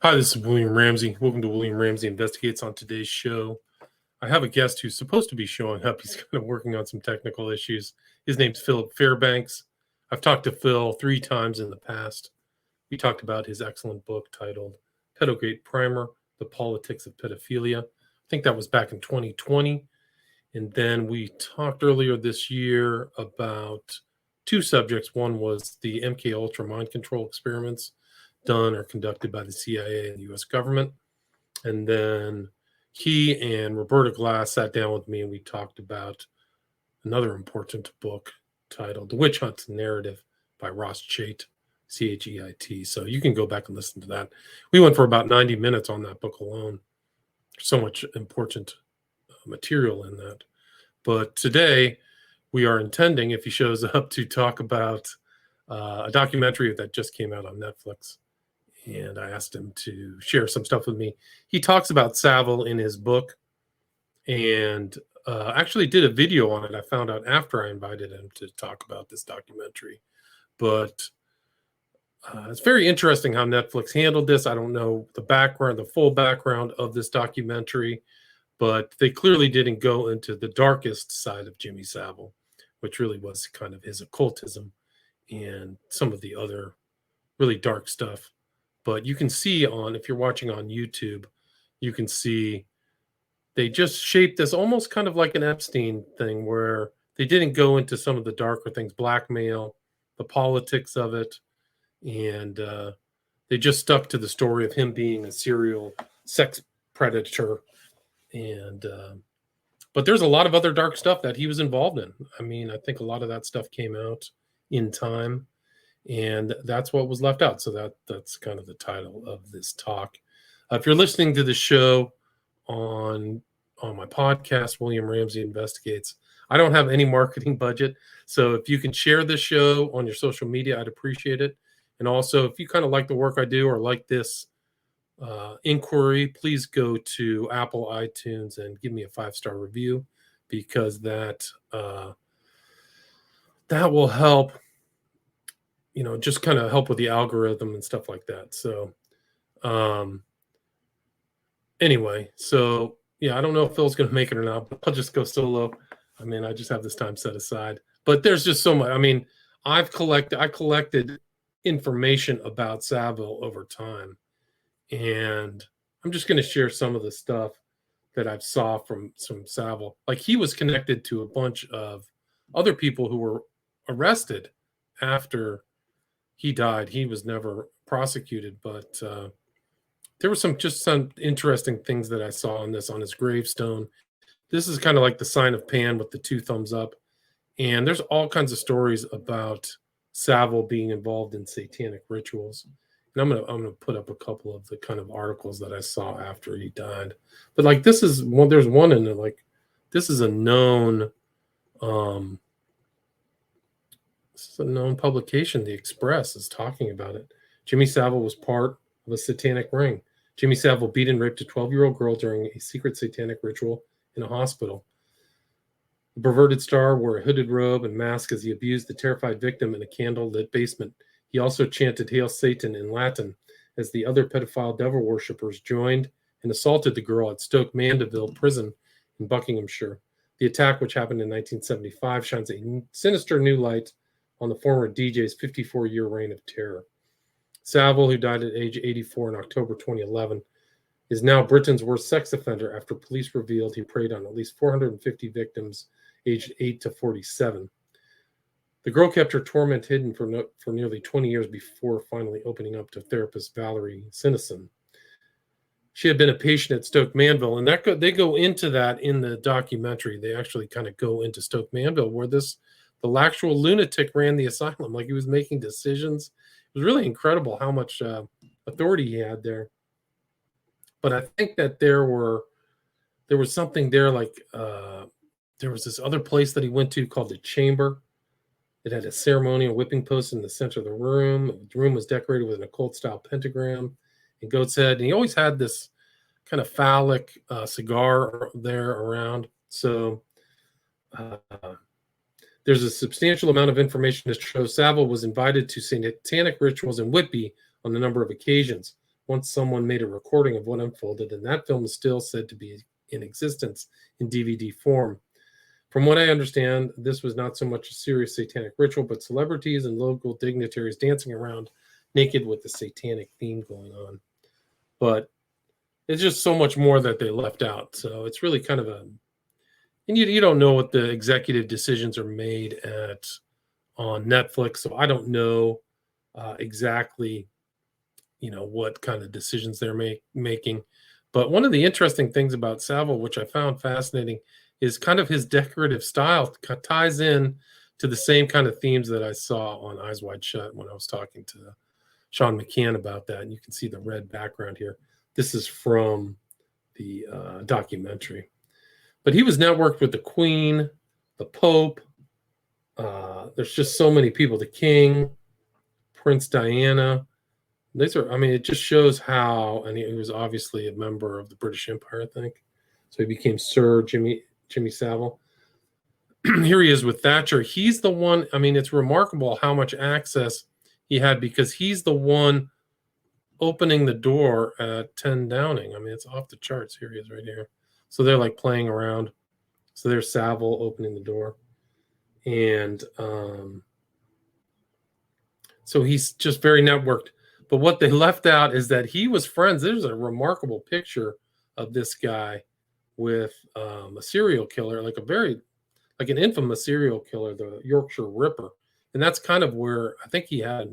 Hi, this is William Ramsey. Welcome to William Ramsey Investigates. On today's show, I have a guest who's supposed to be showing up. He's kind of working on some technical issues. His name's Philip Fairbanks. I've talked to Phil 3 times in the past. We talked about his excellent book titled Pedogate Primer, The Politics of Pedophilia. I think that was back in 2020. And then we talked earlier this year about 2 subjects. One was the MK Ultra mind control experiments done or conducted by the CIA and the U.S. government. And then he and Roberta Glass sat down with me and we talked about another important book titled The Witch Hunt Narrative by Ross Chait, Cheit. So you can go back and listen to that. We went for about 90 minutes on that book alone. So much important material in that. But today we are intending, if he shows up, to talk about a documentary that just came out on Netflix. And I asked him to share some stuff with me. He talks about Savile in his book and actually did a video on it. I found out after I invited him to talk about this documentary. But it's very interesting how Netflix handled this. I don't know the background, the full background of this documentary, but they clearly didn't go into the darkest side of Jimmy Savile, which really was kind of his occultism and some of the other really dark stuff. But you can see if you're watching on YouTube, you can see they just shaped this almost kind of like an Epstein thing where they didn't go into some of the darker things, blackmail, the politics of it. And they just stuck to the story of him being a serial sex predator. And but there's a lot of other dark stuff that he was involved in. I mean, I think a lot of that stuff came out in time. And that's what was left out. So that's kind of the title of this talk. If you're listening to the show on my podcast, William Ramsey Investigates, I don't have any marketing budget. So if you can share this show on your social media, I'd appreciate it. And also, if you kind of like the work I do or like this inquiry, please go to Apple iTunes and give me a 5-star review, because that will help. Just kind of help with the algorithm and stuff like that. So anyway, so yeah, I don't know if Phil's going to make it or not, but I'll just go solo. I mean, I just have this time set aside. But there's just so much. I mean, I collected information about Savile over time. And I'm just going to share some of the stuff that I've saw from Savile. Like, he was connected to a bunch of other people who were arrested after he died. He was never prosecuted, but there were some interesting things that I saw on his gravestone. This is kind of like the sign of Pan with the 2 thumbs up. And there's all kinds of stories about Savile being involved in satanic rituals. And I'm gonna put up a couple of the kind of articles that I saw after he died. But like, this is one. There's one in it. Like, this is a known. This is a known publication. The Express is talking about it. Jimmy Savile was part of a satanic ring. Jimmy Savile beat and raped a 12-year-old girl during a secret satanic ritual in a hospital. The perverted star wore a hooded robe and mask as he abused the terrified victim in a candle-lit basement. He also chanted Hail Satan in Latin as the other pedophile devil worshippers joined and assaulted the girl at Stoke Mandeville Prison in Buckinghamshire. The attack, which happened in 1975, shines a sinister new light on the former DJ's 54-year reign of terror. Savile, who died at age 84 in October 2011, is now Britain's worst sex offender after police revealed he preyed on at least 450 victims aged 8 to 47. The girl kept her torment hidden for nearly 20 years before finally opening up to therapist Valerie Sinison. She had been a patient at Stoke Mandeville, and they go into that in the documentary. They actually kind of go into Stoke Mandeville, where the actual lunatic ran the asylum. Like, he was making decisions. It was really incredible how much authority he had there. But I think that there was something there, like there was this other place that he went to called the Chamber. It had a ceremonial whipping post in the center of the room. The room was decorated with an occult-style pentagram and goat's head. And he always had this kind of phallic cigar there around. So there's a substantial amount of information that shows Savile was invited to satanic rituals in Whitby on a number of occasions. once someone made a recording of what unfolded, and that film is still said to be in existence in DVD form. From what I understand, this was not so much a serious satanic ritual, but celebrities and local dignitaries dancing around naked with the satanic theme going on. But it's just so much more that they left out. So it's really kind of and you don't know what the executive decisions are made on Netflix. So I don't know exactly, what kind of decisions they're making. But one of the interesting things about Savile, which I found fascinating, is kind of his decorative style ties in to the same kind of themes that I saw on Eyes Wide Shut when I was talking to Sean McCann about that. And you can see the red background here. This is from the documentary. But he was networked with the Queen, the Pope. There's just so many people. The King, Prince Diana. It just shows how, and he was obviously a member of the British Empire, I think. So he became Sir Jimmy Savile. Here he is with Thatcher. He's the one, it's remarkable how much access he had because he's the one opening the door at 10 Downing. It's off the charts. Here he is right here. So they're like playing around. So there's Savile opening the door. And so he's just very networked. But what they left out is that he was friends. There's a remarkable picture of this guy with a serial killer, like an infamous serial killer, the Yorkshire Ripper. And that's kind of where I think he had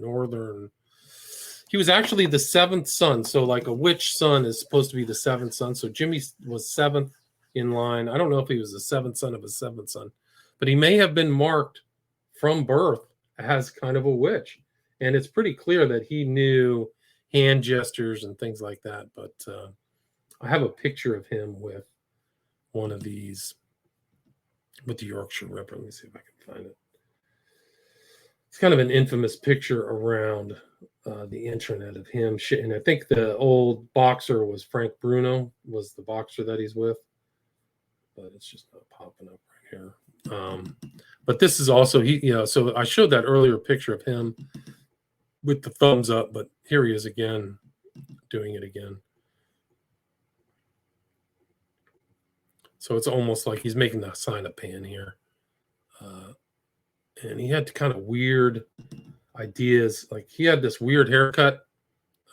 he was actually the seventh son. So like a witch son is supposed to be the seventh son. So Jimmy was seventh in line. I don't know if he was the seventh son of a seventh son, but he may have been marked from birth as kind of a witch. And it's pretty clear that he knew hand gestures and things like that. But I have a picture of him with one of these, with the Yorkshire Ripper. Let me see if I can find it. It's kind of an infamous picture around the internet of him. And I think the old boxer was Frank Bruno, was the boxer that he's with. But it's just not popping up right here. But this is also, so I showed that earlier picture of him with the thumbs up, but here he is again, doing it again. So it's almost like he's making the sign of pan here. And he had kind of weird ideas. Like he had this weird haircut.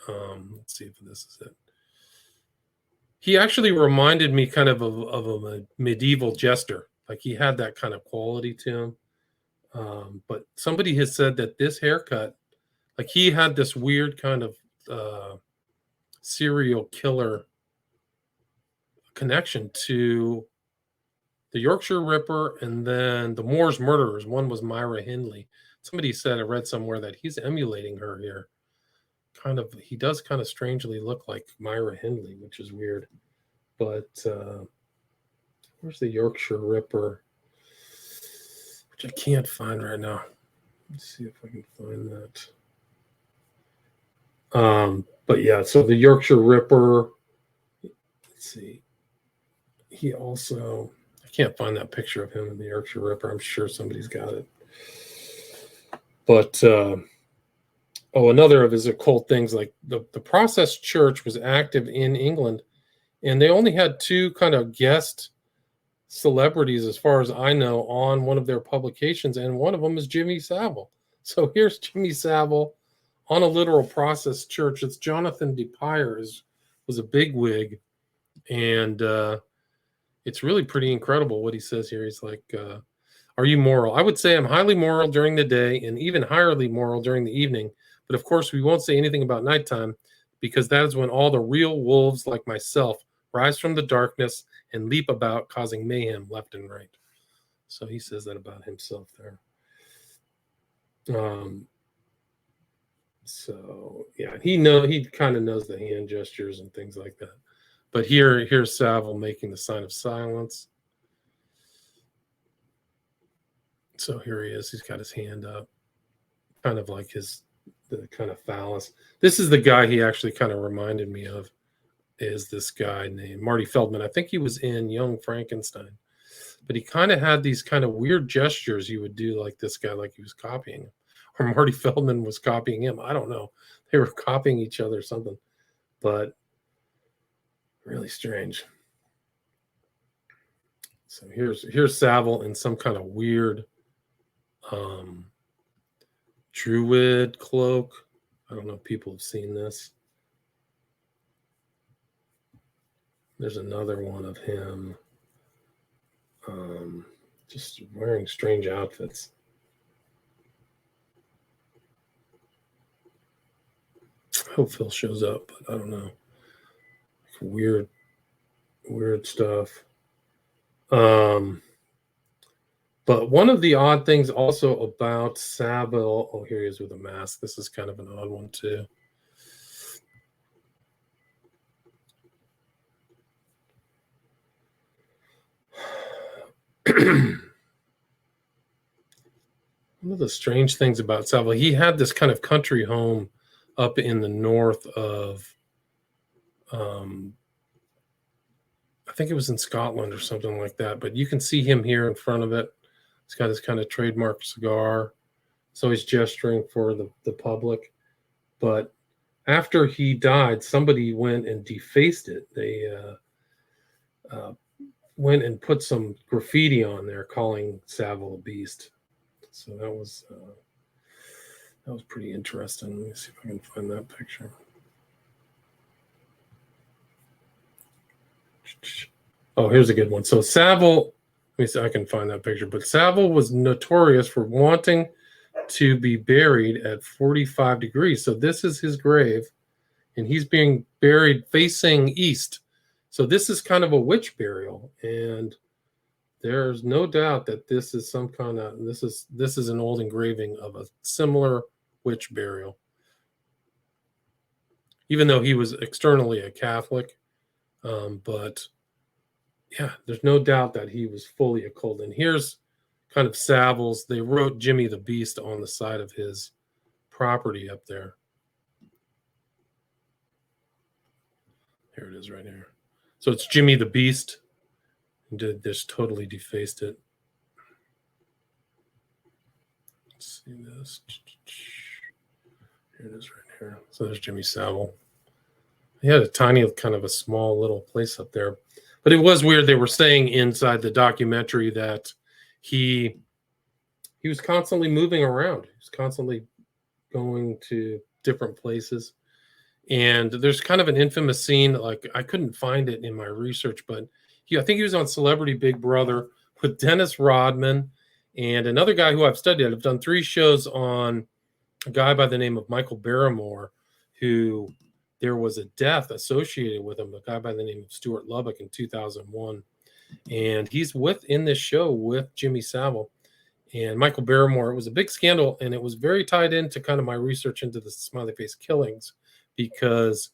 Let's see if this is it. He actually reminded me kind of a medieval jester. Like he had that kind of quality to him. But somebody has said that this haircut, like he had this weird kind of serial killer connection to the Yorkshire Ripper and then the Moors murderers. One was Myra Hindley. Somebody said, I read somewhere that he's emulating her here. He does kind of strangely look like Myra Hindley, which is weird. But where's the Yorkshire Ripper? Which I can't find right now. Let's see if I can find that. But yeah, so the Yorkshire Ripper, let's see. He also, I can't find that picture of him in the Yorkshire Ripper. I'm sure somebody's got it. But, another of his occult things, like the Process Church was active in England, and they only had two kind of guest celebrities, as far as I know, on one of their publications, and one of them is Jimmy Savile. So here's Jimmy Savile on a literal Process Church. It's Jonathan DePire was a bigwig, and it's really pretty incredible what he says here. He's like, are you moral? I would say I'm highly moral during the day and even highly moral during the evening. But of course, we won't say anything about nighttime because that is when all the real wolves like myself rise from the darkness and leap about, causing mayhem left and right. So he says that about himself there. So yeah, he kind of knows the hand gestures and things like that. But here's Savile making the sign of silence. So here he is. He's got his hand up, kind of like the kind of phallus. This is the guy he actually kind of reminded me of, is this guy named Marty Feldman. I think he was in Young Frankenstein. But he kind of had these kind of weird gestures he would do, like this guy, like he was copying him. Or Marty Feldman was copying him. I don't know. They were copying each other or something. but really strange. So here's Savile in some kind of weird druid cloak. I don't know if people have seen this. There's another one of him just wearing strange outfits. I hope Phil shows up, but I don't know. Weird stuff. But one of the odd things also about Savile, oh, here he is with a mask. This is kind of an odd one too. One of the strange things about Savile, he had this kind of country home up in the north of, I think it was in Scotland or something like that. But you can see him here in front of it. He's got his kind of trademark cigar. So he's gesturing for the public. But after he died, somebody went and defaced it. They went and put some graffiti on there calling Savile a beast. So that was pretty interesting. Let me see if I can find that picture. Oh, here's a good one. So Savile, let me see if I can find that picture. But Savile was notorious for wanting to be buried at 45 degrees. So this is his grave, and he's being buried facing east. So this is kind of a witch burial, and there's no doubt that this is some kind of this is an old engraving of a similar witch burial. Even though he was externally a Catholic, but yeah, there's no doubt that he was fully occult. And here's kind of Savile's. They wrote Jimmy the Beast on the side of his property up there. Here it is right here. So it's Jimmy the Beast. And just totally defaced it. Let's see this. Here it is right here. So there's Jimmy Savile. He had a tiny, kind of a small little place up there. But it was weird. They were saying inside the documentary that he was constantly moving around. He was constantly going to different places. And there's kind of an infamous scene, like I couldn't find it in my research, but I think he was on Celebrity Big Brother with Dennis Rodman and another guy who I've studied. I've done 3 shows on a guy by the name of Michael Barrymore, who there was a death associated with him, a guy by the name of Stuart Lubbock in 2001. And he's in this show with Jimmy Savile. And Michael Barrymore, it was a big scandal, and it was very tied into kind of my research into the smiley face killings, because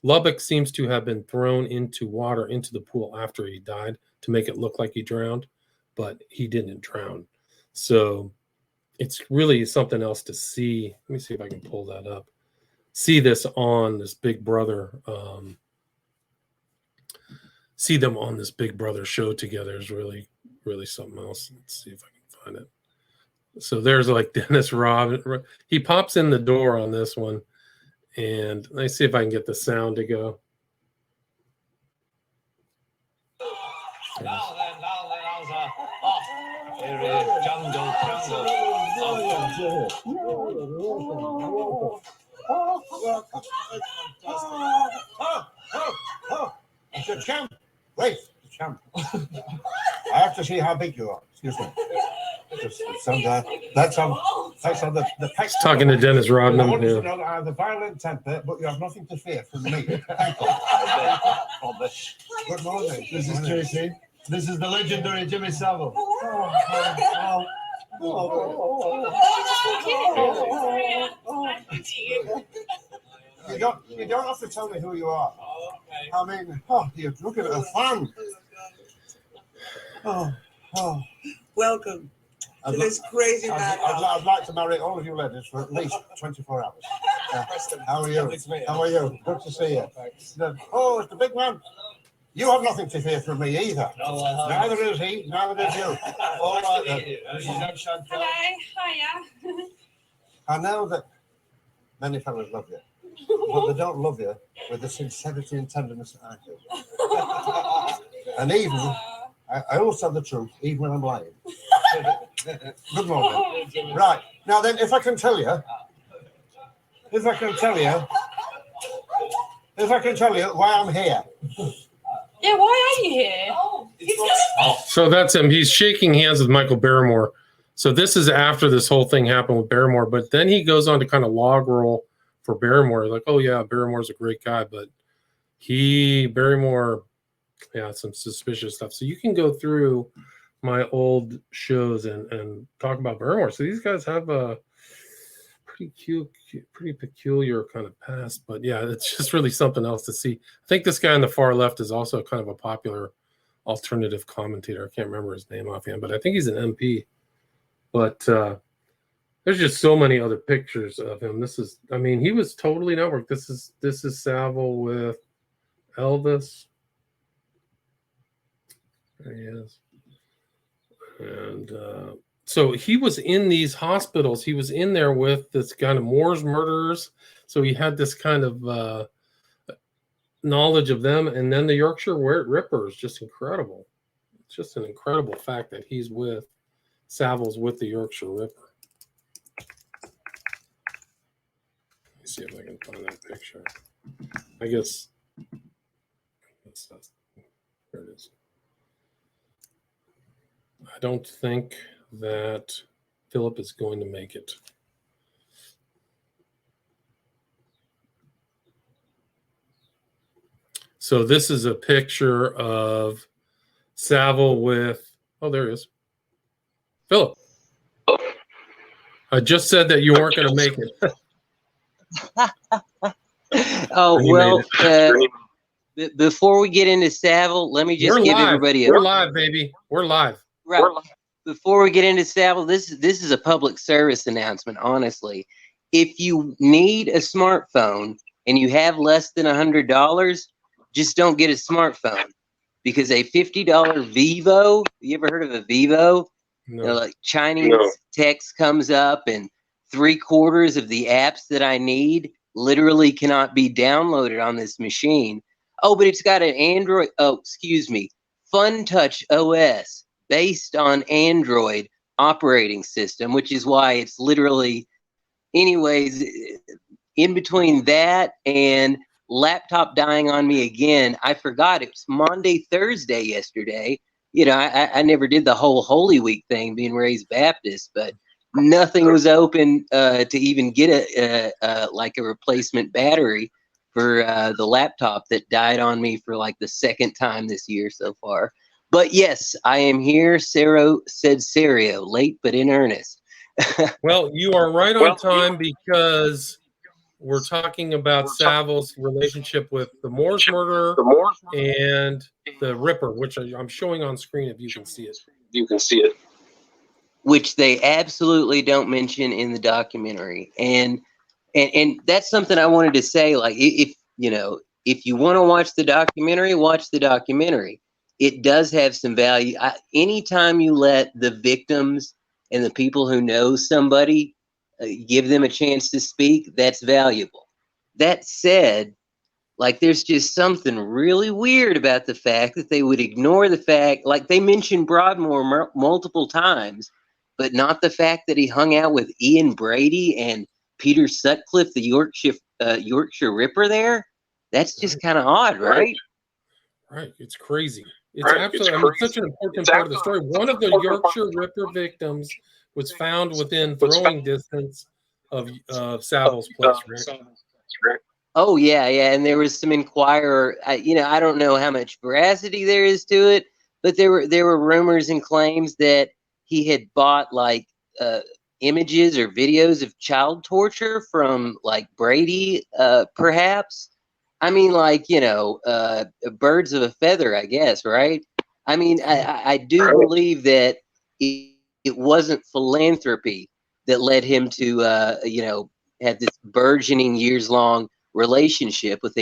Lubbock seems to have been thrown into water, into the pool after he died to make it look like he drowned, but he didn't drown. So it's really something else to see. Let me see if I can pull that up. See this on this Big Brother. See them on this Big Brother show together is really, really something else. Let's see if I can find it. So there's like Dennis Rodman. He pops in the door on this one. And let's see if I can get the sound to go. It's a champ. Wait, the champ. I have to see how big you are. Excuse me. That's on the He's talking to Dennis Rodman. I want you to know that I have a violent temper, but you have nothing to fear from me. Thank you. Good morning. This is Tracy. This is the legendary Jimmy Savile. You don't have to tell me who you are. I mean, you're looking at a fan. Welcome to this crazy man. I'd like to marry all of you ladies for at least 24 hours. How are you? How are you? Good to see you. It's the big man. You have nothing to fear from me either. No, neither is he, neither is you. All right, Hello, hiya. I know that many fellas love you. but they don't love you with the sincerity and tenderness that I do. And even, I always tell the truth, even when I'm lying. Good morning. Right, now then, if I can tell you why I'm here. Yeah, why are you here? So that's him. He's shaking hands with Michael Barrymore. So this is after this whole thing happened with Barrymore, but then he goes on to kind of log roll for Barrymore. Like, oh yeah, Barrymore's a great guy, but Barrymore, yeah, some suspicious stuff. So you can go through my old shows and talk about Barrymore. So these guys have a pretty peculiar kind of past, but yeah, it's just really something else to see. I think this guy on the far left is also kind of a popular alternative commentator. I can't remember his name offhand, but I think he's an MP. But there's just so many other pictures of him. He was totally networked. This is Savile with Elvis. There he is. And so he was in these hospitals. He was in there with this kind of Moors murderers. So he had this kind of knowledge of them. And then the Yorkshire Ripper is just incredible. It's just an incredible fact that Savile's with the Yorkshire Ripper. Let me see if I can find that picture. I guess there it is. I don't think that Philip is going to make it. So this is a picture of Savile with, oh, there he is. Philip. I just said that you weren't going to make it. Oh, well, before we get into Savile, let me just give everybody We're live, baby. We're live. Right. Before we get into Savile, this is a public service announcement, honestly. If you need a smartphone and you have less than $100, just don't get a smartphone. Because a $50 Vivo, you ever heard of a Vivo? No. Like Chinese text comes up and 3/4 of the apps that I need literally cannot be downloaded on this machine. Oh, but it's got an Android, Fun Touch OS based on Android operating system, which is why it's literally, anyways, in between that and laptop dying on me again, I forgot it was Monday, Thursday yesterday. You know, I never did the whole Holy Week thing, being raised Baptist, but nothing was open to even get a replacement battery for the laptop that died on me for like the second time this year so far. But yes, I am here. Sarah said Serio, late but in earnest. Well, you are right on time because we're talking about Savile's relationship with the Moors murderer and the Ripper, which I'm showing on screen if you can see it. Which they absolutely don't mention in the documentary. And that's something I wanted to say. Like, if you want to watch the documentary, watch the documentary. It does have some value. Anytime you let the victims and the people who know somebody give them a chance to speak, that's valuable. That said, like, there's just something really weird about the fact that they would ignore the fact, like, they mentioned Broadmoor multiple times, but not the fact that he hung out with Ian Brady and Peter Sutcliffe, the Yorkshire Ripper there. That's just kind of odd, right? Right. It's crazy. It's absolutely such an important part of the story. One of the Yorkshire Ripper victims was found within throwing distance of Savile's place, Rick. Oh, yeah. And there was some Inquirer. I don't know how much veracity there is to it, but there were rumors and claims that he had bought like images or videos of child torture from like Brady, perhaps. I mean, like, birds of a feather, I guess, right? I mean, I do believe that it wasn't philanthropy that led him to, have this burgeoning years-long relationship with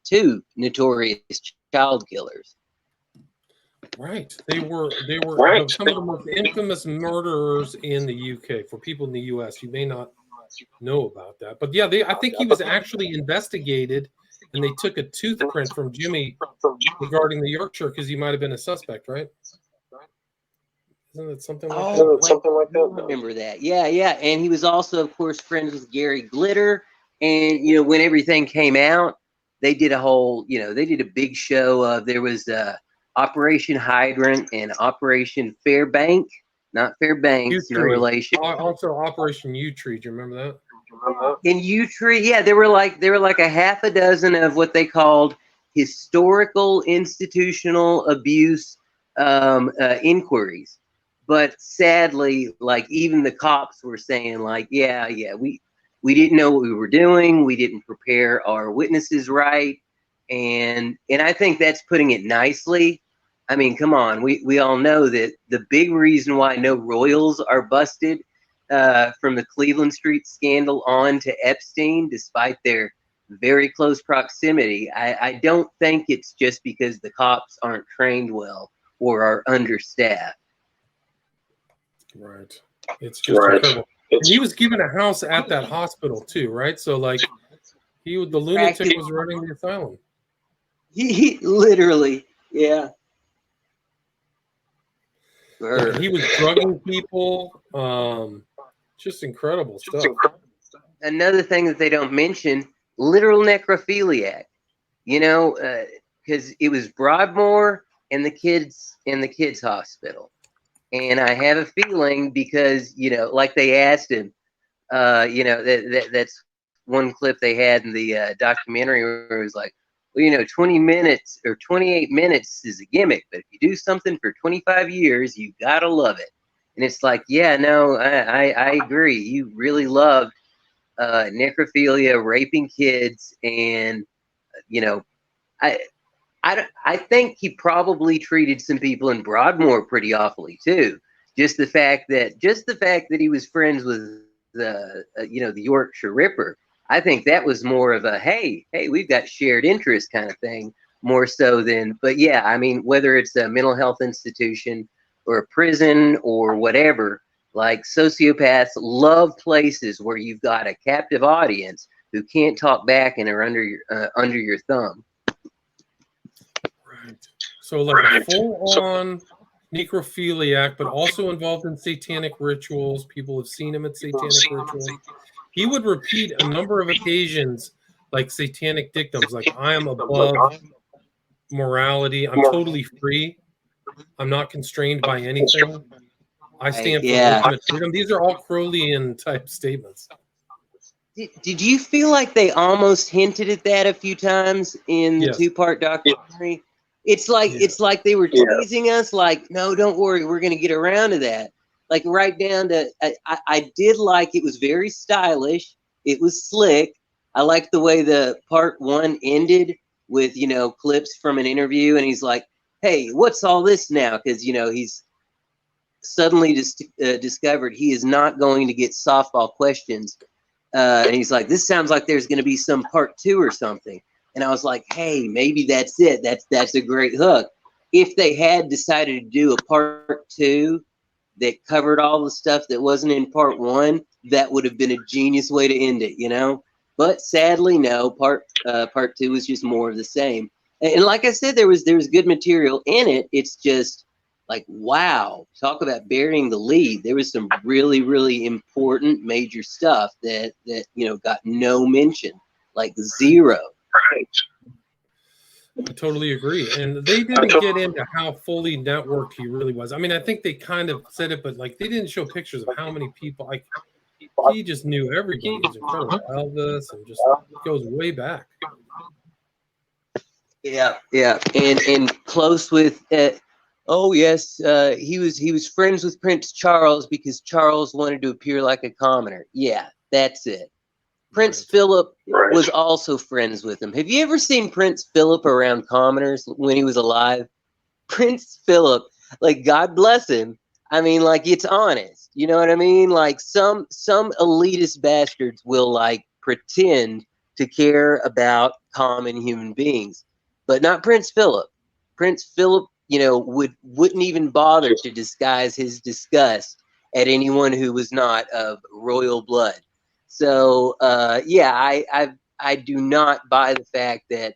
two notorious child killers. Right. They were some of the most infamous murderers in the UK. For people in the US, you may not know about that. But yeah, I think he was actually investigated, and they took a tooth print from Jimmy regarding the Yorkshire because he might have been a suspect, right? Isn't it something like that? Oh, something like that. I remember that. Yeah, yeah. And he was also, of course, friends with Gary Glitter. And, you know, when everything came out, they did a whole, you know, they did a big show of, there was Operation Hydrant and Operation Fairbank. Not Fairbanks, no relation. Also Operation U Tree. Do you remember that? In U Tree, yeah, there were like a half a dozen of what they called historical institutional abuse inquiries. But sadly, like even the cops were saying, like, yeah, we didn't know what we were doing. We didn't prepare our witnesses right, and I think that's putting it nicely. I mean, come on, we all know that the big reason why no royals are busted from the Cleveland Street scandal on to Epstein, despite their very close proximity, I don't think it's just because the cops aren't trained well or are understaffed. Right. It's just incredible. And he was given a house at that hospital too, right? So like the lunatic was running the asylum. He literally, yeah. He was drugging people. Just incredible stuff. Another thing that they don't mention, literal necrophiliac. You know, because it was Broadmoor and the kids hospital. And I have a feeling because, you know, like they asked him, you know, that's one clip they had in the documentary where it was like, well, you know, 20 minutes or 28 minutes is a gimmick, but if you do something for 25 years, you gotta love it. And it's like, yeah, no, I agree. You really loved necrophilia, raping kids, and, you know, I think he probably treated some people in Broadmoor pretty awfully too. Just the fact that he was friends with you know, the Yorkshire Ripper. I think that was more of a hey, we've got shared interest kind of thing, more so than. But yeah, I mean, whether it's a mental health institution or a prison or whatever, like sociopaths love places where you've got a captive audience who can't talk back and are under your thumb. So like a full-on necrophiliac, but also involved in satanic rituals. People have seen him at satanic rituals. He would repeat a number of occasions like satanic dictums, like I am above morality. I'm totally free. I'm not constrained by anything. I stand for ultimate freedom. These are all Crowleyan type statements. Did you feel like they almost hinted at that a few times in the two-part documentary? It's like they were teasing us, like, no, don't worry, we're going to get around to that. Like right down to, I did like it was very stylish. It was slick. I liked the way the part one ended with, you know, clips from an interview, and he's like, hey, what's all this now? Because, you know, he's suddenly discovered he is not going to get softball questions. And he's like, this sounds like there's going to be some part two or something. And I was like, hey, maybe that's it. That's a great hook. If they had decided to do a part two that covered all the stuff that wasn't in part one, that would have been a genius way to end it, you know? But sadly, no, part two was just more of the same. And like I said, there was good material in it. It's just like, wow, talk about burying the lead. There was some really, really important major stuff that you know, got no mention, like zero. Right. I totally agree. And they didn't get into how fully networked he really was. I mean, I think they kind of said it, but like they didn't show pictures of how many people. Like he just knew everybody. He's incredible. Elvis, and just goes way back. Yeah, and close with. Oh yes, he was friends with Prince Charles because Charles wanted to appear like a commoner. Yeah, that's it. Prince Philip was also friends with him. Have you ever seen Prince Philip around commoners when he was alive? Prince Philip, like, God bless him. I mean, like, it's honest. You know what I mean? Like some elitist bastards will like pretend to care about common human beings, but not Prince Philip. Prince Philip, you know, wouldn't even bother to disguise his disgust at anyone who was not of royal blood. So yeah, I do not buy the fact that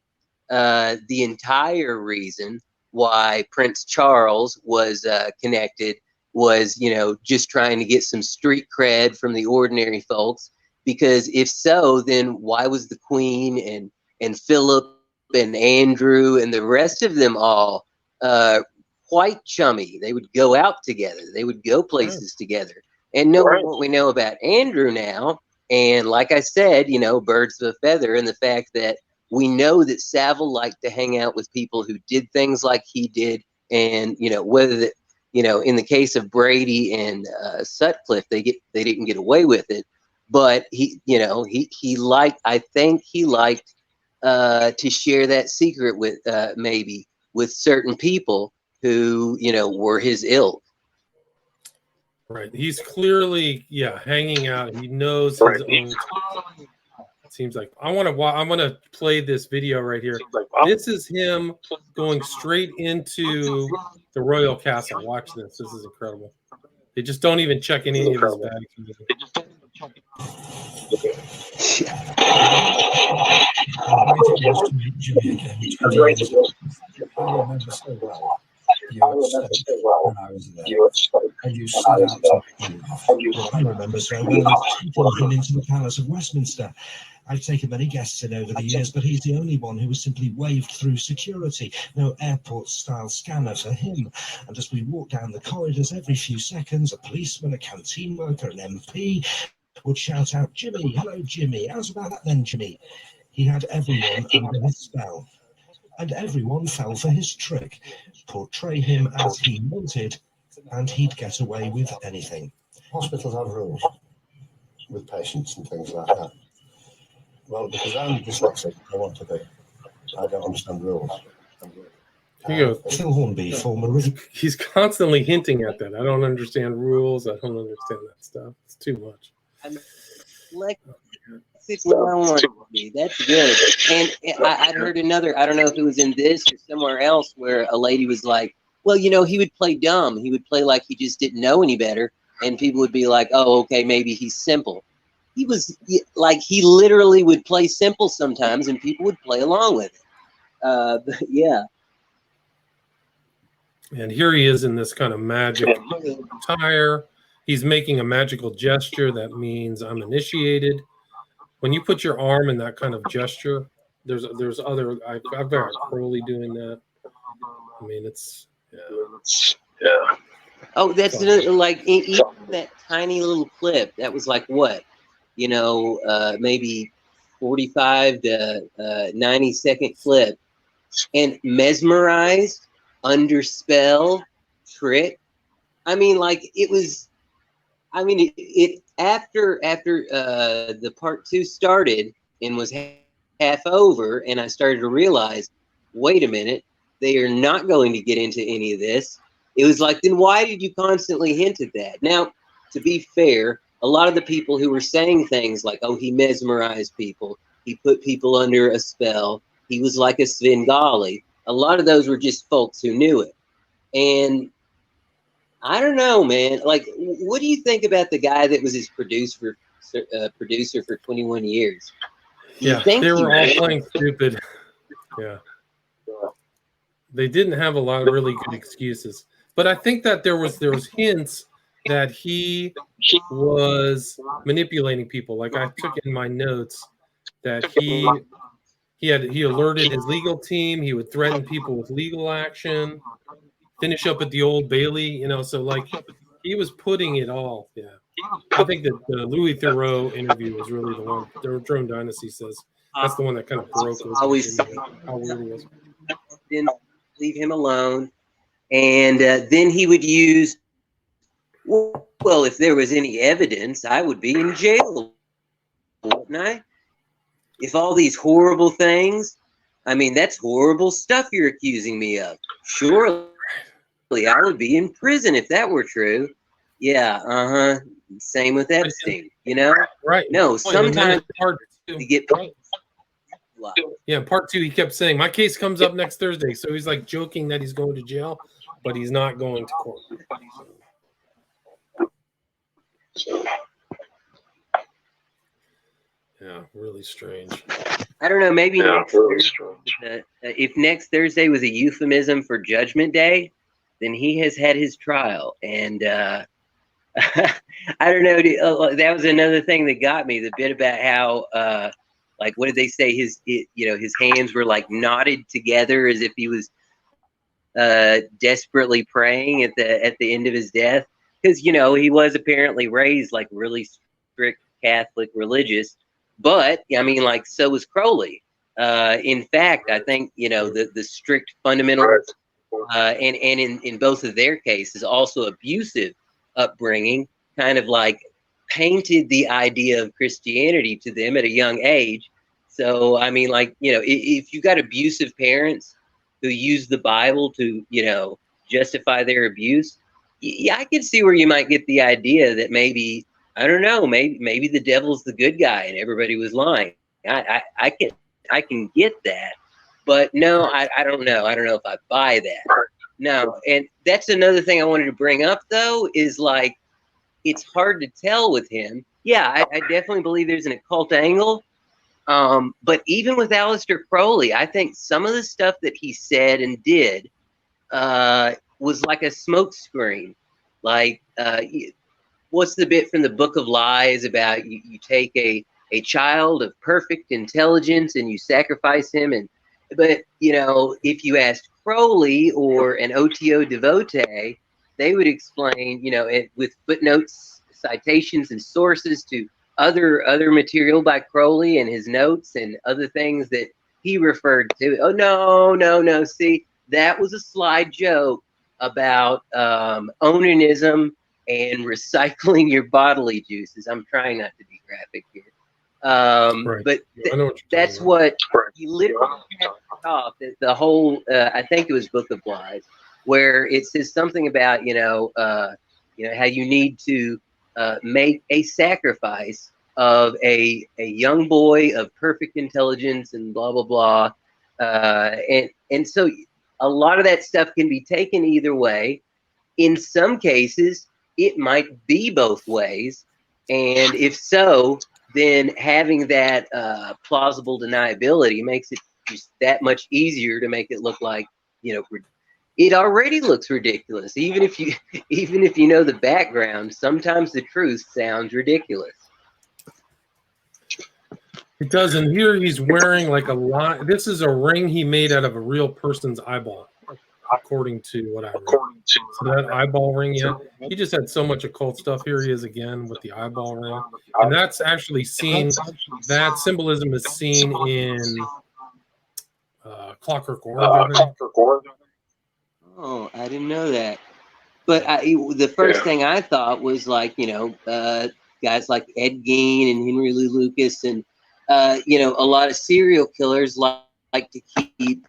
the entire reason why Prince Charles was connected was, you know, just trying to get some street cred from the ordinary folks. Because if so, then why was the Queen and Philip and Andrew and the rest of them all quite chummy? They would go out together. They would go places together. And knowing what we know about Andrew now, and like I said, you know, birds of a feather, and the fact that we know that Savile liked to hang out with people who did things like he did, and you know, whether that, you know, in the case of Brady and Sutcliffe, they didn't get away with it, but he, you know, he liked, I think he liked to share that secret with maybe with certain people who, you know, were his ilk. Right. He's clearly, hanging out. He knows his own. It seems like I want to play this video right here. This is him going straight into the royal castle. Watch this. This is incredible. They just don't even check any of his bags. I remember so well. You when I was there, and you stood out to him. I remember so well taking him into the Palace of Westminster. I've taken many guests in over the years, but he's the only one who was simply waved through security. No airport-style scanner for him. And as we walked down the corridors, every few seconds, a policeman, a canteen worker, an MP would shout out, "Jimmy, hello, Jimmy. How's about that then, Jimmy?" He had everyone under his spell. And everyone fell for his trick. Portray him as he wanted, and he'd get away with anything. Hospitals have rules with patients and things like that. Well, because I'm dyslexic, I want to be. I don't understand rules. Here you go. Phil Hornby, former... He's constantly hinting at that. I don't understand rules. I don't understand that stuff. It's too much. That's what I want to be. That's good. And I'd heard another, I don't know if it was in this or somewhere else, where a lady was like, well, you know, he would play dumb. He would play like he just didn't know any better. And people would be like, oh, okay, maybe he's simple. He was like, he literally would play simple sometimes, and people would play along with it. But yeah. And here he is in this kind of magic attire. He's making a magical gesture that means I'm initiated. When you put your arm in that kind of gesture, there's other. I've got Crowley doing that. I mean, it's yeah. Oh, that's another, like even that tiny little clip. That was like what, you know, maybe 45 to 90-second clip, and mesmerized, under spell, trick. I mean, like it was. I mean, it after the part 2 started and was half over, and I started to realize, wait a minute, they are not going to get into any of this. It was like, then why did you constantly hint at that? Now, to be fair, a lot of the people who were saying things like, oh, he mesmerized people, he put people under a spell, he was like a Svengali, a lot of those were just folks who knew it. And I don't know, man. Like, what do you think about the guy that was his producer for 21 years? Yeah, they were all playing stupid. Yeah. They didn't have a lot of really good excuses. But I think that there was hints that he was manipulating people. Like I took in my notes that he alerted his legal team, he would threaten people with legal action, finish up at the Old Bailey, you know, so like he was putting it all. Yeah. I think that the Louis Theroux interview was really the one. The Drone Dynasty says that's the one that kind of broke how weird he was. Didn't leave him alone. And then he would use, well, if there was any evidence, I would be in jail, wouldn't I? If all these horrible things, I mean, that's horrible stuff you're accusing me of. Surely I would be in prison if that were true. Yeah, same with Epstein, you know? Right. No, sometimes you get... Yeah, part 2, he kept saying, my case comes up next Thursday. So he's like joking that he's going to jail, but he's not going to court. really strange. I don't know. Maybe Yeah, next really Thursday, if next Thursday was a euphemism for Judgment Day, then he has had his trial. And I don't know. That was another thing that got me. The bit about how, like, what did they say? His hands were like knotted together as if he was desperately praying at the end of his death, because he was apparently raised like really strict Catholic religious, but I mean, like, so was Crowley. In fact, I think the strict fundamentalists and in both of their cases also abusive upbringing kind of like painted the idea of Christianity to them at a young age. So I mean, like, if you got abusive parents who use the Bible to, justify their abuse, yeah, I can see where you might get the idea that maybe, I don't know, maybe the devil's the good guy and everybody was lying. I can get that, but no, I don't know. I don't know if I buy that. No, and that's another thing I wanted to bring up though, is like, it's hard to tell with him. Yeah, I definitely believe there's an occult angle. But even with Aleister Crowley, I think some of the stuff that he said and did was like a smokescreen. Like, what's the bit from the Book of Lies about you take a child of perfect intelligence and you sacrifice him? But if you asked Crowley or an OTO devotee, they would explain, with footnotes, citations, and sources to other material by Crowley and his notes and other things that he referred to. Oh, no. See, that was a sly joke about onanism and recycling your bodily juices. I'm trying not to be graphic here. Right. But that's what he literally off the whole, I think it was Book of Lies, where it says something about, how you need to make a sacrifice of a young boy of perfect intelligence and blah, blah, blah. And so a lot of that stuff can be taken either way. In some cases, it might be both ways. And if so, then having that plausible deniability makes it just that much easier to make it look like, it already looks ridiculous. Even if you know the background, sometimes the truth sounds ridiculous. It does, and here he's wearing like a lot. This is a ring he made out of a real person's eyeball, according to what I read. So that eyeball ring, yeah, he just had so much occult stuff. Here he is again with the eyeball ring, and that's actually seen. That symbolism is seen in Clockwork Orange. Oh, I didn't know that. But the first thing I thought was like, guys like Ed Gein and Henry Lee Lucas and, a lot of serial killers like to keep,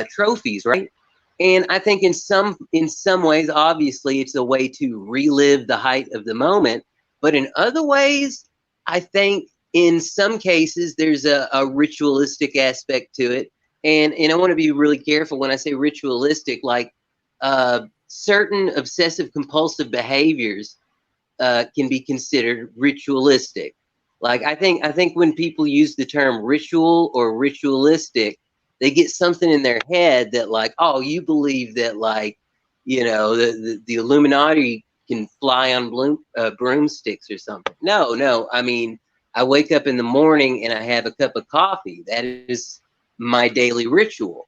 trophies, right? And I think in some ways, obviously, it's a way to relive the height of the moment. But in other ways, I think in some cases, there's a ritualistic aspect to it. And I want to be really careful when I say ritualistic, like certain obsessive compulsive behaviors can be considered ritualistic. Like I think when people use the term ritual or ritualistic, they get something in their head that like, oh, you believe that like, the Illuminati can fly on broomsticks or something. No. I mean, I wake up in the morning and I have a cup of coffee. That is my daily ritual.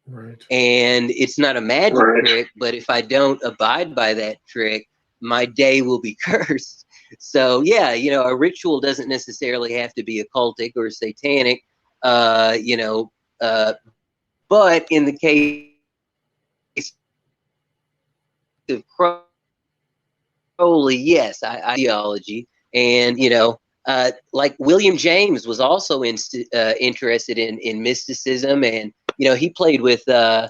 Right. And it's not a magic trick, but if I don't abide by that trick, my day will be cursed. So yeah, a ritual doesn't necessarily have to be occultic or satanic, but in the case of Crowley, yes, ideology, and like William James was also interested in mysticism, and he played with a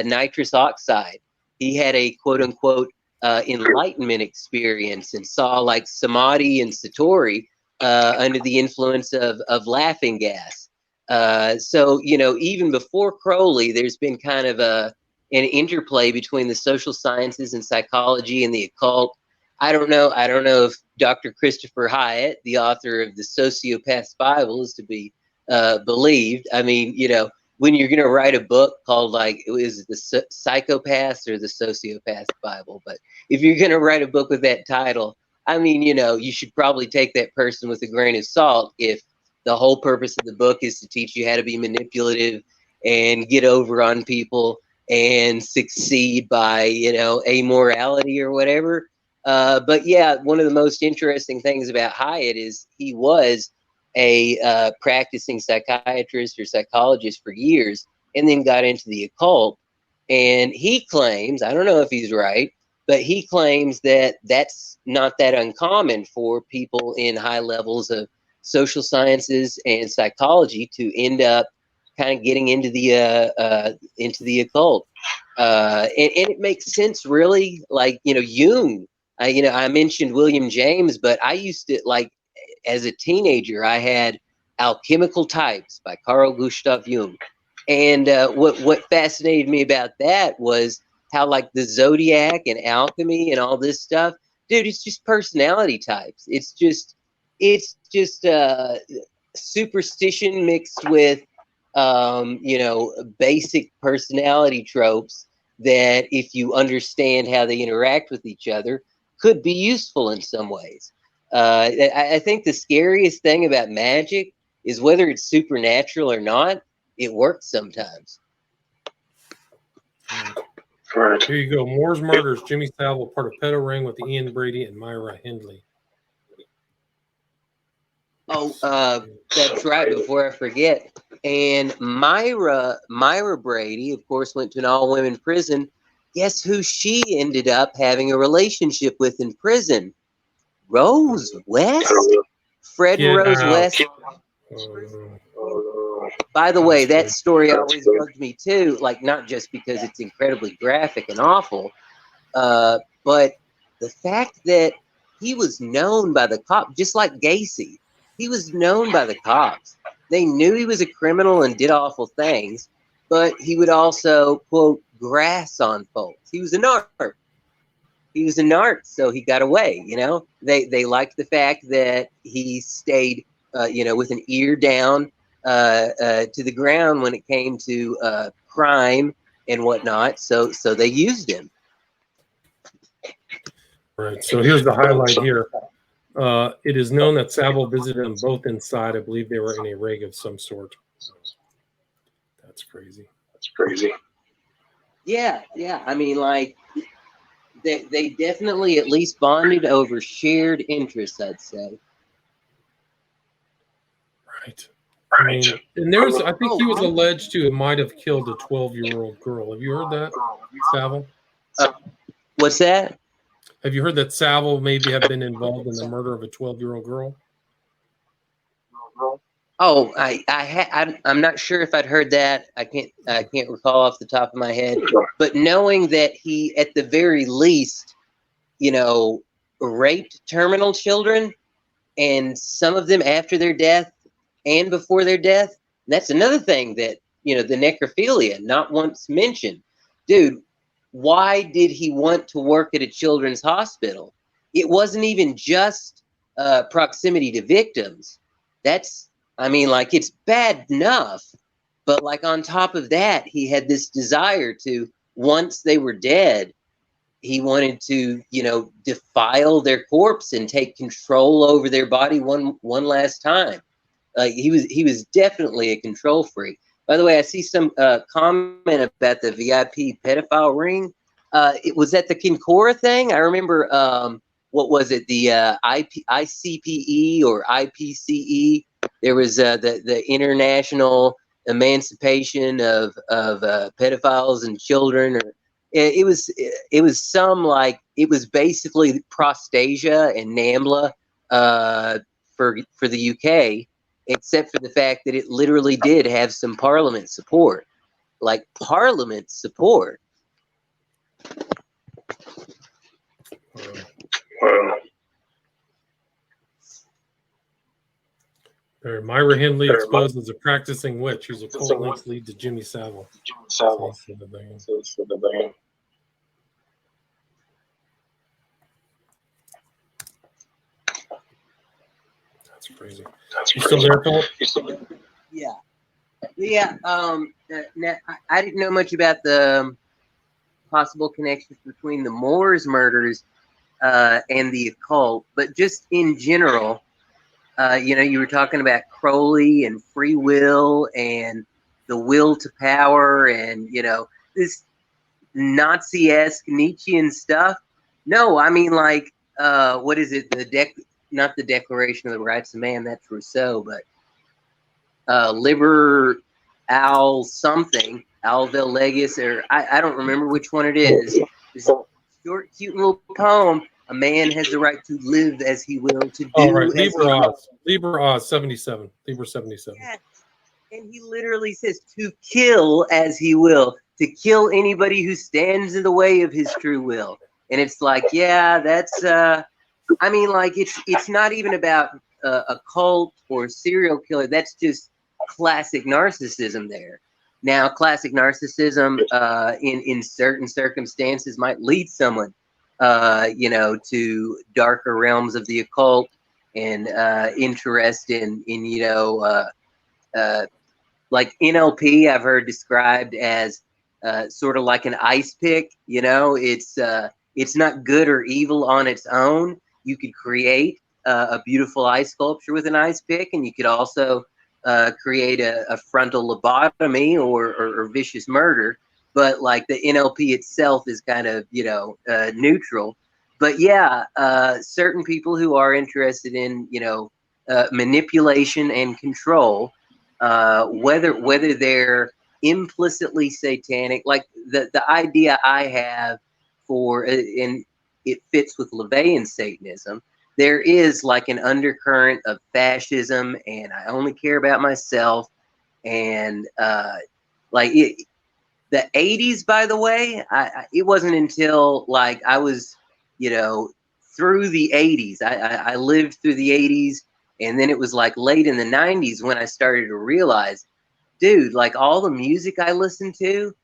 nitrous oxide. He had a quote unquote enlightenment experience and saw like samadhi and satori under the influence of laughing gas. So even before Crowley, there's been kind of an interplay between the social sciences and psychology and the occult. I don't know if Dr. Christopher Hyatt, the author of the Sociopath's Bible, is to be believed. I mean, when you're going to write a book called, like, it was the Psychopaths or the Sociopath's Bible, but if you're going to write a book with that title, I mean, you should probably take that person with a grain of salt if the whole purpose of the book is to teach you how to be manipulative and get over on people and succeed by, amorality or whatever. But yeah, one of the most interesting things about Hyatt is he was a practicing psychiatrist or psychologist for years and then got into the occult. And he claims, I don't know if he's right, but he claims that that's not that uncommon for people in high levels of social sciences and psychology to end up kind of getting into the occult. And it makes sense, really. Like, Jung, I mentioned William James, but I used to, like, as a teenager, I had Alchemical Types by Carl Gustav Jung. And what fascinated me about that was how, like, the zodiac and alchemy and all this stuff, dude, it's just personality types. It's just superstition mixed with, basic personality tropes that, if you understand how they interact with each other, could be useful in some ways. I think the scariest thing about magic is whether it's supernatural or not, it works sometimes. Right. Here you go. Moore's Murders, Jimmy Savile, part of Pedo Ring with Ian Brady and Myra Hindley. Oh, that's right. Before I forget, and Myra Brady, of course, went to an all-women prison. Guess who she ended up having a relationship with in prison? Rose West? Fred and Rose West. By the way, that story always bugged me too. Like, not just because it's incredibly graphic and awful, but the fact that he was known by the cops, just like Gacy. He was known by the cops. They knew he was a criminal and did awful things, but he would also, quote, grass on folks. He was a narc. So he got away, They liked the fact that he stayed, with an ear down to the ground when it came to crime and whatnot. So they used him. Right. So here's the highlight here. It is known that Savile visited them both inside. I believe they were in a rig of some sort. That's crazy. Yeah. I mean, like, they definitely at least bonded over shared interests, I'd say. Right. I mean, and I think he was alleged to might have killed a 12-year-old girl. Have you heard that, Savile? What's that? Have you heard that Savile maybe have been involved in the murder of a 12-year-old girl? Oh, I'm not sure if I'd heard that. I can't recall off the top of my head. But knowing that he, at the very least, raped terminal children, and some of them after their death and before their death, that's another thing that, the necrophilia, not once mentioned. Dude, why did he want to work at a children's hospital? It wasn't even just proximity to victims. It's bad enough, but, like, on top of that, he had this desire to, once they were dead, he wanted to, defile their corpse and take control over their body one last time. He was definitely a control freak. By the way, I see some comment about the VIP pedophile ring. It was at the Kincora thing. I remember, what was it? The ICPE or IPCE. There was the International Emancipation of Pedophiles and Children. Or it was some, like, it was basically Prostasia and NAMBLA for the UK. Except for the fact that it literally did have some Parliament support. Like, Parliament support. Myra Hindley exposed as a practicing witch. Who's a cult links lead to Jimmy Savile. That's crazy. You still there, Philip? Yeah. Yeah. Now, I didn't know much about the possible connections between the Moors murders and the occult, but just in general, you were talking about Crowley and free will and the will to power and, this Nazi-esque Nietzschean stuff. No, I mean, like, what is it? Not the Declaration of the Rights of Man, that's Rousseau, but Liber Al something, Alvel Legis, or I don't remember which one it is. It's a short, cute little poem. A man has the right to live as he will, to do right. as he Liber will. Oz. Liber Oz 77. Liber 77. Yes. And he literally says to kill as he will, to kill anybody who stands in the way of his true will. And it's like, yeah, that's I mean, like, it's not even about a cult or serial killer. That's just classic narcissism there. Now, classic narcissism in certain circumstances might lead someone, to darker realms of the occult and interest in like NLP. I've heard described as sort of like an ice pick. It's not good or evil on its own. You could create a beautiful ice sculpture with an ice pick, and you could also create a frontal lobotomy or vicious murder. But like the NLP itself is kind of neutral. But yeah, certain people who are interested in manipulation and control, whether they're implicitly satanic, like the idea I have for, and it fits with LaVeyan Satanism, there is like an undercurrent of fascism and I only care about myself. And the 80s, by the way, it wasn't until like I was, through the 80s. I lived through the 80s, and then it was like late in the 90s when I started to realize, dude, like all the music I listened to,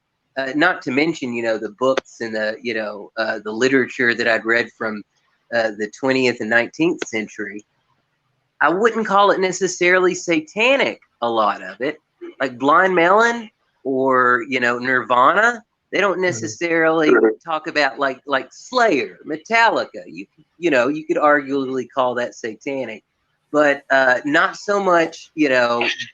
not to mention, the books and the literature that I'd read from the 20th and 19th century, I wouldn't call it necessarily satanic, a lot of it. Like Blind Melon or, Nirvana, they don't necessarily talk about like Slayer, Metallica. You could arguably call that satanic, but not so much,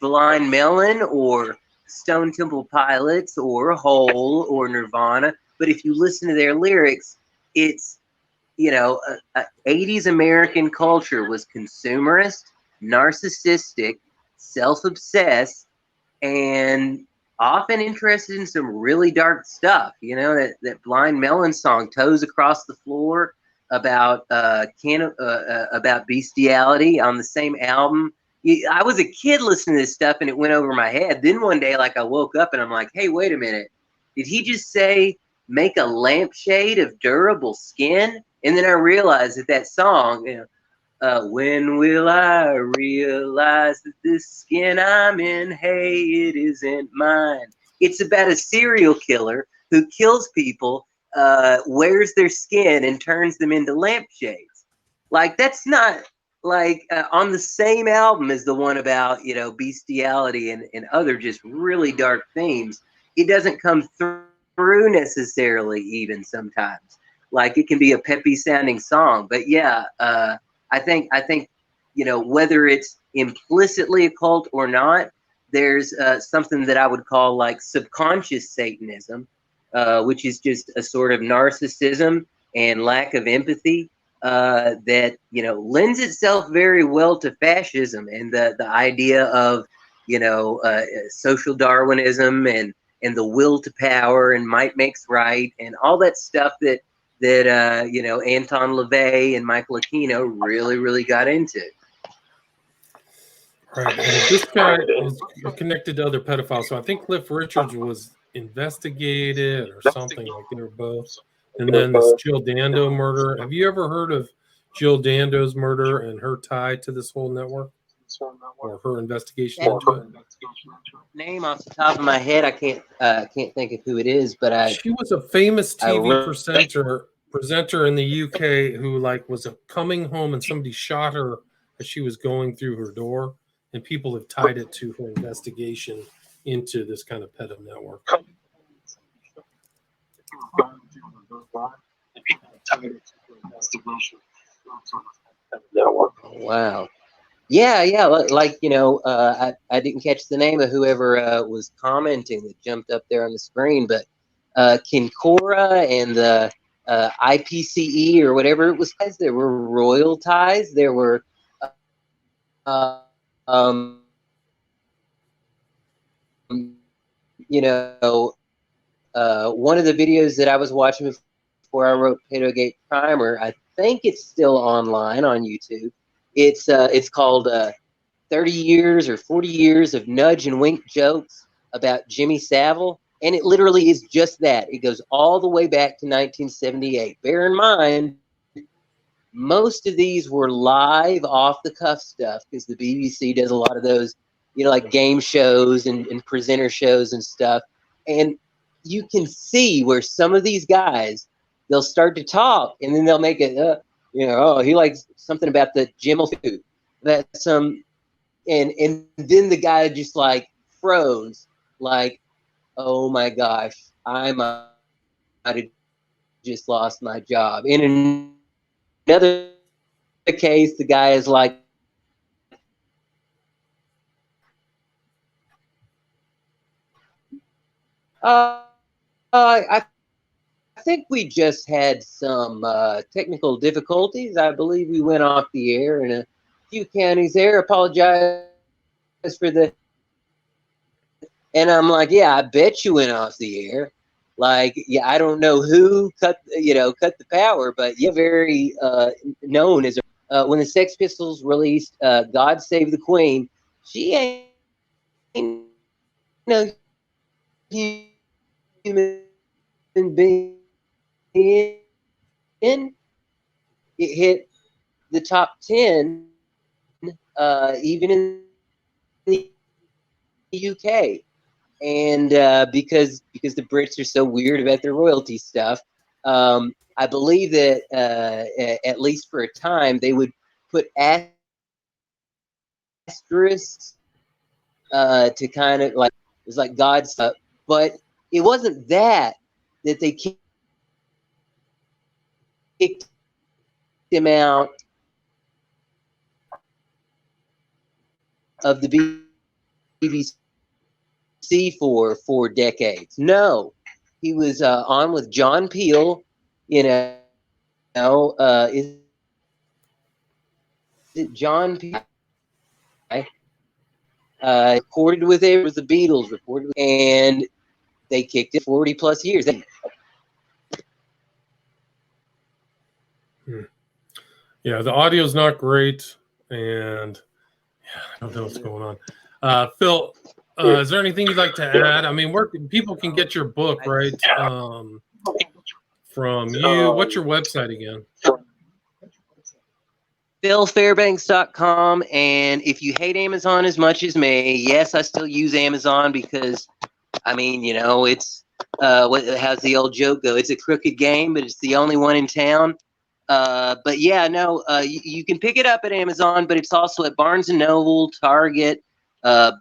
Blind Melon or Stone Temple Pilots or Hole or Nirvana. But if you listen to their lyrics, it's, 80s American culture was consumerist, narcissistic, self-obsessed, and often interested in some really dark stuff. That Blind Melon song, Toes Across the Floor, about bestiality on the same album. I was a kid listening to this stuff and it went over my head. Then one day, like, I woke up and I'm like, hey, wait a minute. Did he just say make a lampshade of durable skin? And then I realized that song, when will I realize that this skin I'm in, hey, it isn't mine. It's about a serial killer who kills people, wears their skin and turns them into lampshades. Like, that's not like on the same album as the one about, bestiality and other just really dark themes. It doesn't come through necessarily, even sometimes. Like, it can be a peppy sounding song, but yeah, I think whether it's implicitly occult or not, there's something that I would call like subconscious Satanism, which is just a sort of narcissism and lack of empathy that lends itself very well to fascism and the idea of social Darwinism and the will to power and might makes right and all that stuff that Anton LaVey and Michael Aquino really got into. Right. And this guy is connected to other pedophiles. So I think Cliff Richards was investigated or something, like they were both. And then this Jill Dando murder. Have you ever heard of Jill Dando's murder and her tie to this whole network? Or her investigation into it? Name off the top of my head, I can't think of who it is, but she was a famous TV presenter in the UK who like was coming home and somebody shot her as she was going through her door, and people have tied it to her investigation into this kind of pedo network. Wow. Yeah. Like, I didn't catch the name of whoever was commenting that jumped up there on the screen, but Kincora and the IPCE or whatever it was, there were royal ties. There were, one of the videos that I was watching before I wrote Pedogate Primer, I think it's still online on YouTube. It's called 30 years or 40 years of nudge and wink jokes about Jimmy Savile. And it literally is just that. It goes all the way back to 1978. Bear in mind, most of these were live off the cuff stuff because the BBC does a lot of those, like game shows and presenter shows and stuff. And you can see where some of these guys, they'll start to talk and then they'll make it, oh, he likes something about the Jimmel food. That's and then the guy just like froze, like, oh my gosh, I might have just lost my job. In another case, the guy is like, I think we just had some technical difficulties. I believe we went off the air in a few counties there. Apologize for the. And I'm like, yeah, I bet you went off the air. Like, yeah, I don't know who cut the power, but yeah, very known as when the Sex Pistols released "God Save the Queen." She ain't no human being. It hit the top 10, even in the UK. And because the Brits are so weird about their royalty stuff, I believe that at least for a time they would put asterisks to kind of like, it was like God's stuff, but it wasn't that they kicked him out of the BBC for 4 decades. No, he was on with John Peel. Is it John Peel? Recorded with it was the Beatles. Recorded, and they kicked it 40 plus years. Yeah, the audio's not great, and I don't know what's going on. Phil, is there anything you'd like to add? I mean, where people can get your book, right? From you. What's your website again? PhilFairbanks.com. And if you hate Amazon as much as me, yes, I still use Amazon because, I mean, it's how's the old joke go? It's a crooked game, but it's the only one in town. But yeah, no, you can pick it up at Amazon, but it's also at Barnes & Noble, Target,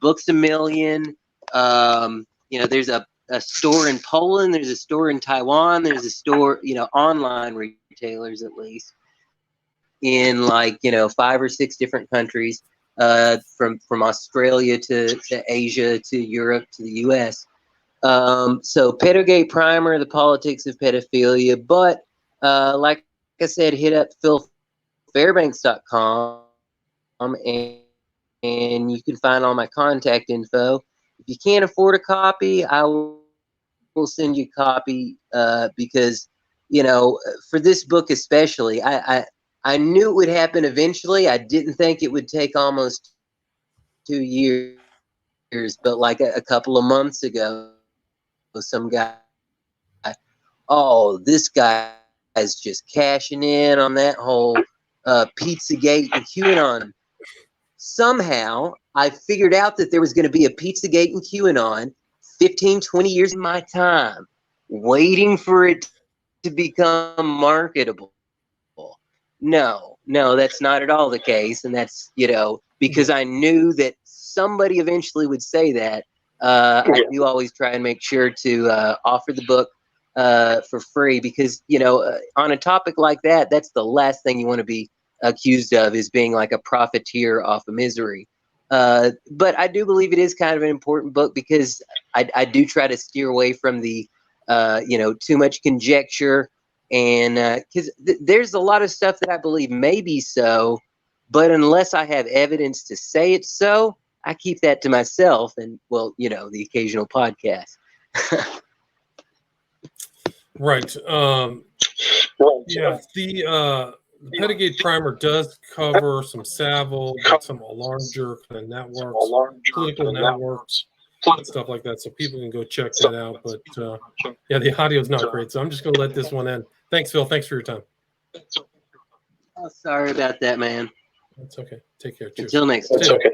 Books A Million. There's a store in Poland. There's a store in Taiwan. There's a store, online retailers at least in 5 or 6 different countries, from Australia to Asia to Europe to the U.S. So Pedogate Primer, the politics of pedophilia. But like I said, hit up PhilFairbanks.com and you can find all my contact info. If you can't afford a copy, I will send you a copy because, for this book especially, I knew it would happen eventually. I didn't think it would take almost 2 years, but like a couple of months ago, some guy, this guy is just cashing in on that whole Pizzagate and QAnon. Somehow, I figured out that there was going to be a Pizzagate and QAnon 15, 20 years of my time, waiting for it to become marketable. No, that's not at all the case. And that's, because I knew that somebody eventually would say that. I do always try and make sure to offer the book for free because, on a topic like that, that's the last thing you want to be accused of, is being like a profiteer off of misery. But I do believe it is kind of an important book because I do try to steer away from the, too much conjecture. And because there's a lot of stuff that I believe may be so, but unless I have evidence to say it's so, I keep that to myself and, well, the occasional podcast. Right. Yeah. The Pedigate primer does cover some Savile, some Alarmger kind of networks, political networks, stuff like that. So people can go check that out. But yeah, the audio is not great. So I'm just going to let this one end. Thanks, Phil. Thanks for your time. Oh, sorry about that, man. That's okay. Take care. Cheers. Until next time. That's okay.